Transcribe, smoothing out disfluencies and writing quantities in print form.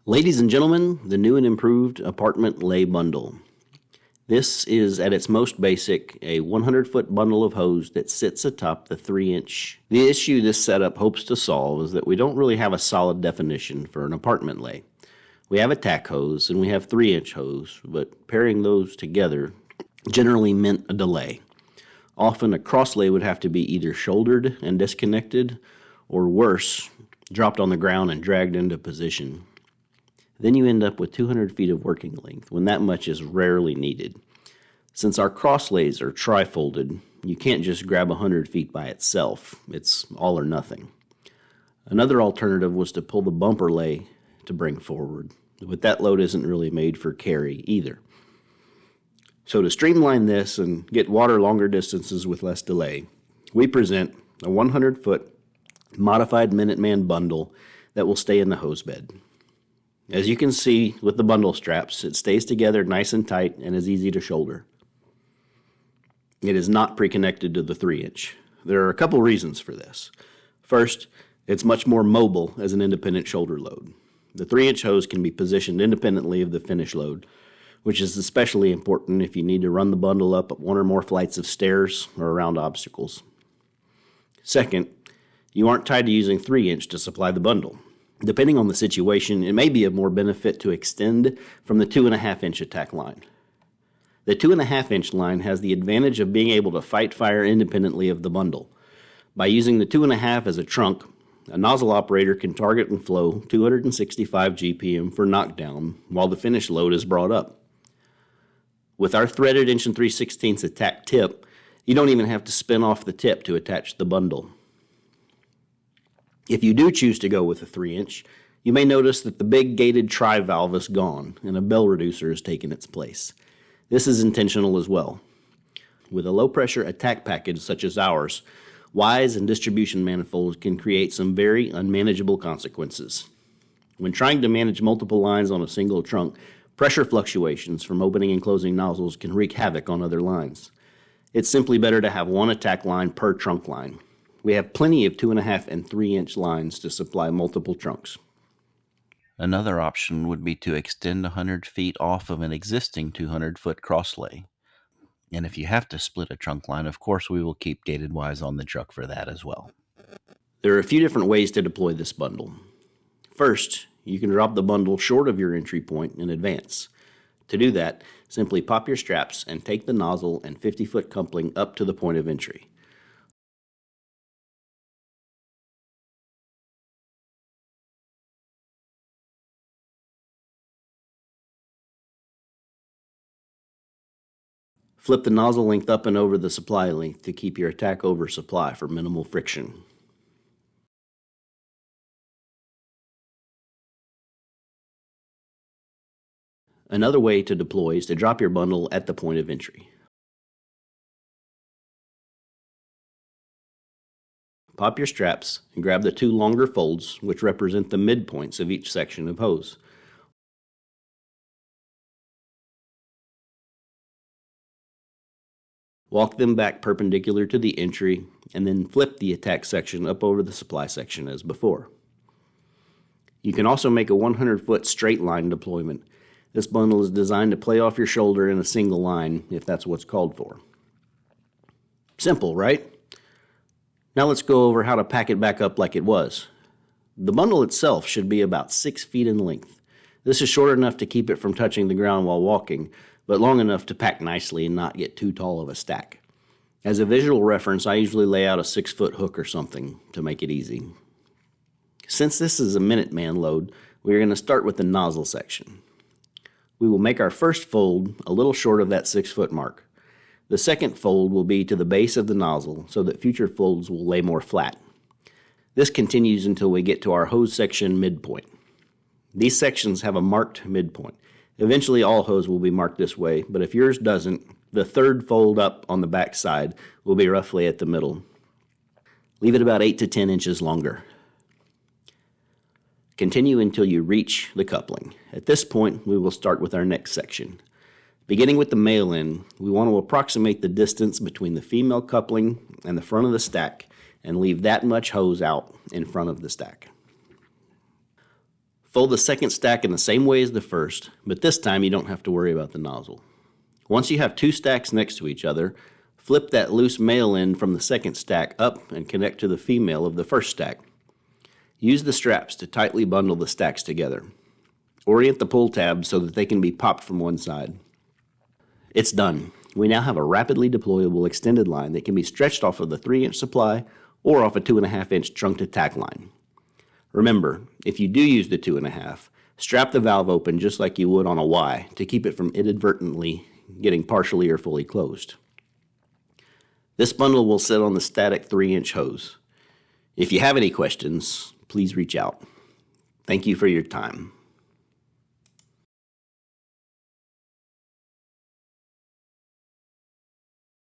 Ladies and gentlemen, the new and improved apartment lay bundle. This is at its most basic, a 100-foot bundle of hose that sits atop the 3-inch. The issue this setup hopes to solve is that we don't really have a solid definition for an apartment lay. We have a tack hose and we have 3-inch hose, but pairing those together generally meant a delay. Often a cross lay would have to be either shouldered and disconnected, or worse, dropped on the ground and dragged into position. Then you end up with 200 feet of working length, when that much is rarely needed. Since our cross lays are tri-folded, you can't just grab 100 feet by itself. It's all or nothing. Another alternative was to pull the bumper lay to bring forward, but that load isn't really made for carry either. So to streamline this and get water longer distances with less delay, we present a 100-foot modified Minuteman bundle that will stay in the hose bed. As you can see with the bundle straps, it stays together nice and tight and is easy to shoulder. It is not pre-connected to the 3-inch. There are a couple reasons for this. First, it's much more mobile as an independent shoulder load. The 3-inch hose can be positioned independently of the finish load, which is especially important if you need to run the bundle up one or more flights of stairs or around obstacles. Second, you aren't tied to using 3-inch to supply the bundle. Depending on the situation, it may be of more benefit to extend from the 2.5-inch attack line. The 2.5-inch line has the advantage of being able to fight fire independently of the bundle. By using the 2.5 as a trunk, a nozzle operator can target and flow 265 GPM for knockdown while the finish load is brought up. With our threaded 1 3/16 attack tip, you don't even have to spin off the tip to attach the bundle. If you do choose to go with a 3-inch, you may notice that the big gated tri-valve is gone and a bell reducer has taken its place. This is intentional as well. With a low-pressure attack package such as ours, Ys and distribution manifolds can create some very unmanageable consequences. When trying to manage multiple lines on a single trunk, pressure fluctuations from opening and closing nozzles can wreak havoc on other lines. It's simply better to have one attack line per trunk line. We have plenty of 2.5 and 3-inch lines to supply multiple trunks. Another option would be to extend 100 feet off of an existing 200-foot crosslay. And if you have to split a trunk line, of course we will keep gated Ys on the truck for that as well. There are a few different ways to deploy this bundle. First, you can drop the bundle short of your entry point in advance. To do that, simply pop your straps and take the nozzle and 50-foot coupling up to the point of entry. Flip the nozzle length up and over the supply length to keep your attack over supply for minimal friction. Another way to deploy is to drop your bundle at the point of entry. Pop your straps and grab the 2 longer folds, which represent the midpoints of each section of hose. Walk them back perpendicular to the entry, and then flip the attack section up over the supply section as before. You can also make a 100-foot straight line deployment. This bundle is designed to play off your shoulder in a single line, if that's what's called for. Simple, right? Now let's go over how to pack it back up like it was. The bundle itself should be about 6 feet in length. This is short enough to keep it from touching the ground while walking, but long enough to pack nicely and not get too tall of a stack. As a visual reference, I usually lay out a 6-foot hook or something to make it easy. Since this is a Minuteman load, we are going to start with the nozzle section. We will make our first fold a little short of that 6-foot mark. The second fold will be to the base of the nozzle so that future folds will lay more flat. This continues until we get to our hose section midpoint. These sections have a marked midpoint. Eventually all hose will be marked this way, but if yours doesn't, the third fold up on the back side will be roughly at the middle. Leave it about 8 to 10 inches longer. Continue until you reach the coupling. At this point, we will start with our next section. Beginning with the male end, we want to approximate the distance between the female coupling and the front of the stack and leave that much hose out in front of the stack. Fold the second stack in the same way as the first, but this time you don't have to worry about the nozzle. Once you have two stacks next to each other, flip that loose male end from the second stack up and connect to the female of the first stack. Use the straps to tightly bundle the stacks together. Orient the pull tabs so that they can be popped from one side. It's done. We now have a rapidly deployable extended line that can be stretched off of the 3-inch supply or off a 2.5-inch trunk to tack line. Remember, if you do use the 2.5, strap the valve open just like you would on a Y to keep it from inadvertently getting partially or fully closed. This bundle will sit on the static 3-inch hose. If you have any questions, please reach out. Thank you for your time.